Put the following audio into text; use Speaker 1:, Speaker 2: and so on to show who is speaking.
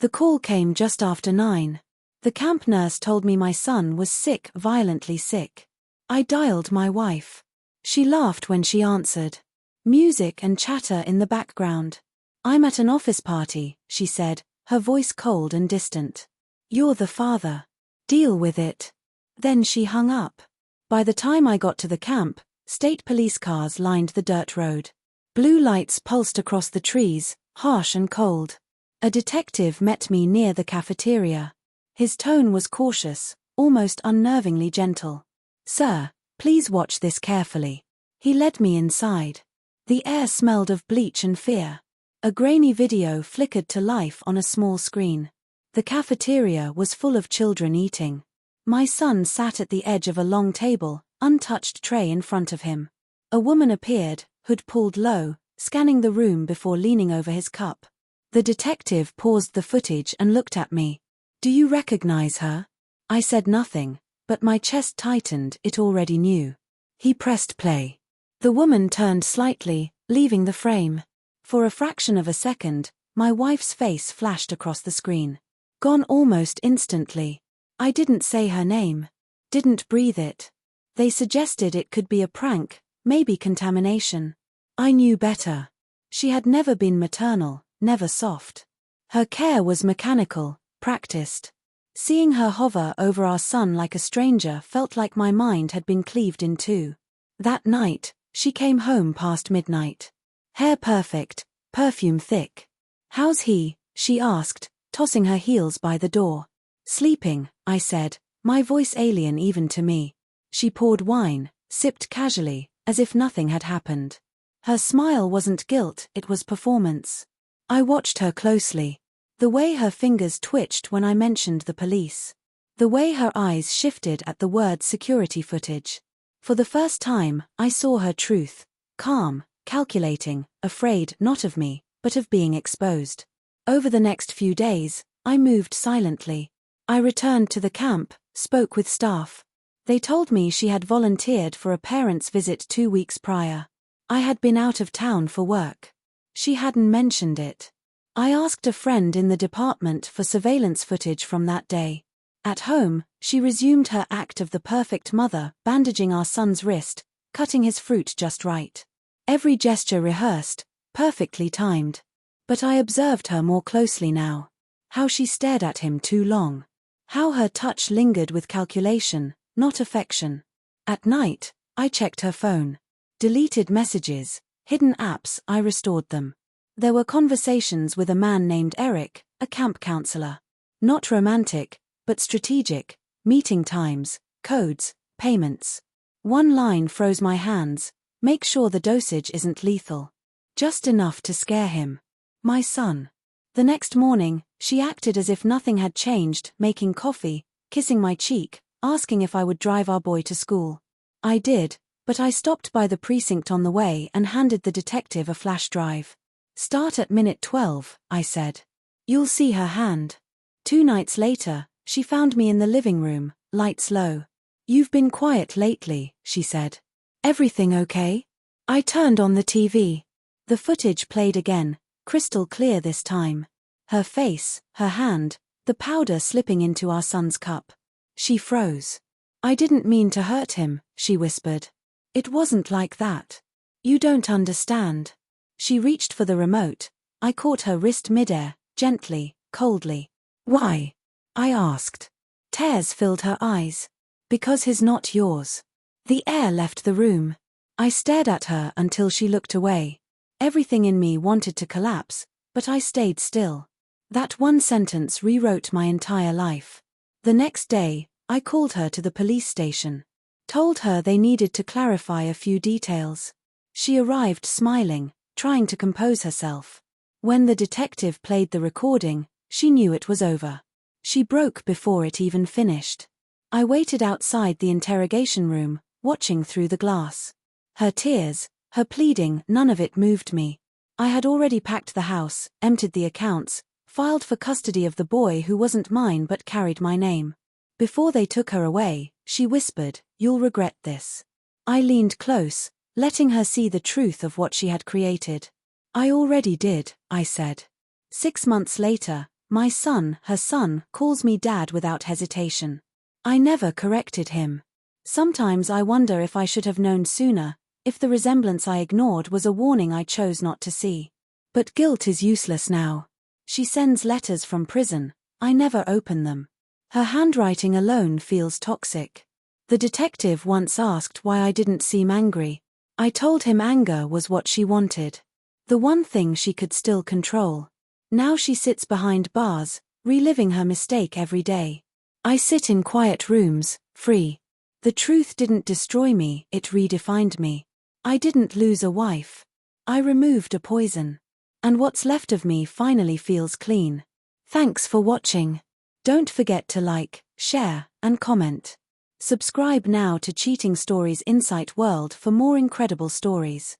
Speaker 1: The call came just after 9. The camp nurse told me my son was sick, violently sick. I dialed my wife. She laughed when she answered. Music and chatter in the background. "I'm at an office party," she said, her voice cold and distant. "You're the father. Deal with it." Then she hung up. By the time I got to the camp, state police cars lined the dirt road. Blue lights pulsed across the trees, harsh and cold. A detective met me near the cafeteria. His tone was cautious, almost unnervingly gentle. "Sir, please watch this carefully." He led me inside. The air smelled of bleach and fear. A grainy video flickered to life on a small screen. The cafeteria was full of children eating. My son sat at the edge of a long table, untouched tray in front of him. A woman appeared, hood pulled low, scanning the room before leaning over his cup. The detective paused the footage and looked at me. "Do you recognize her?" I said nothing, but my chest tightened, it already knew. He pressed play. The woman turned slightly, leaving the frame. For a fraction of a second, my wife's face flashed across the screen. Gone almost instantly. I didn't say her name. Didn't breathe it. They suggested it could be a prank, maybe contamination. I knew better. She had never been maternal, never soft. Her care was mechanical, practiced. Seeing her hover over our son like a stranger felt like my mind had been cleaved in two. That night, she came home past midnight. Hair perfect, perfume thick. "How's he?" she asked, tossing her heels by the door. "Sleeping," I said, my voice alien even to me. She poured wine, sipped casually, as if nothing had happened. Her smile wasn't guilt, it was performance. I watched her closely. The way her fingers twitched when I mentioned the police. The way her eyes shifted at the word security footage. For the first time, I saw her truth. Calm, calculating, afraid not of me, but of being exposed. Over the next few days, I moved silently. I returned to the camp, spoke with staff. They told me she had volunteered for a parent's visit 2 weeks prior. I had been out of town for work. She hadn't mentioned it. I asked a friend in the department for surveillance footage from that day. At home, she resumed her act of the perfect mother, bandaging our son's wrist, cutting his fruit just right. Every gesture rehearsed, perfectly timed. But I observed her more closely now. How she stared at him too long. How her touch lingered with calculation, not affection. At night, I checked her phone. Deleted messages, hidden apps, I restored them. There were conversations with a man named Eric, a camp counselor. Not romantic, but strategic, meeting times, codes, payments. One line froze my hands, "Make sure the dosage isn't lethal." Just enough to scare him. My son. The next morning, she acted as if nothing had changed, making coffee, kissing my cheek, asking if I would drive our boy to school. I did, but I stopped by the precinct on the way and handed the detective a flash drive. "Start at minute 12, I said. "You'll see her hand." 2 nights later, she found me in the living room, lights low. "You've been quiet lately," she said. "Everything okay?" I turned on the TV. The footage played again, crystal clear this time. Her face, her hand, the powder slipping into our son's cup. She froze. "I didn't mean to hurt him," she whispered. "It wasn't like that. You don't understand." She reached for the remote. I caught her wrist midair, gently, coldly. "Why?" I asked. Tears filled her eyes. "Because he's not yours." The air left the room. I stared at her until she looked away. Everything in me wanted to collapse, but I stayed still. That one sentence rewrote my entire life. The next day, I called her to the police station. Told her they needed to clarify a few details. She arrived smiling, trying to compose herself. When the detective played the recording, she knew it was over. She broke before it even finished. I waited outside the interrogation room, watching through the glass. Her tears, her pleading, none of it moved me. I had already packed the house, emptied the accounts, filed for custody of the boy who wasn't mine but carried my name. Before they took her away, she whispered, "You'll regret this." I leaned close, letting her see the truth of what she had created. "I already did," I said. 6 months later, My son, her son, calls me dad without hesitation. I never corrected him. Sometimes I wonder if I should have known sooner, if the resemblance I ignored was a warning I chose not to see. But guilt is useless now. She sends letters from prison. I never open them. Her handwriting alone feels toxic. The detective once asked why I didn't seem angry. I told him anger was what she wanted. The one thing she could still control. Now she sits behind bars, reliving her mistake every day. I sit in quiet rooms, free. The truth didn't destroy me, it redefined me. I didn't lose a wife. I removed a poison. And what's left of me finally feels clean. Thanks for watching. Don't forget to like, share, and comment. Subscribe now to Cheating Stories Insight World for more incredible stories.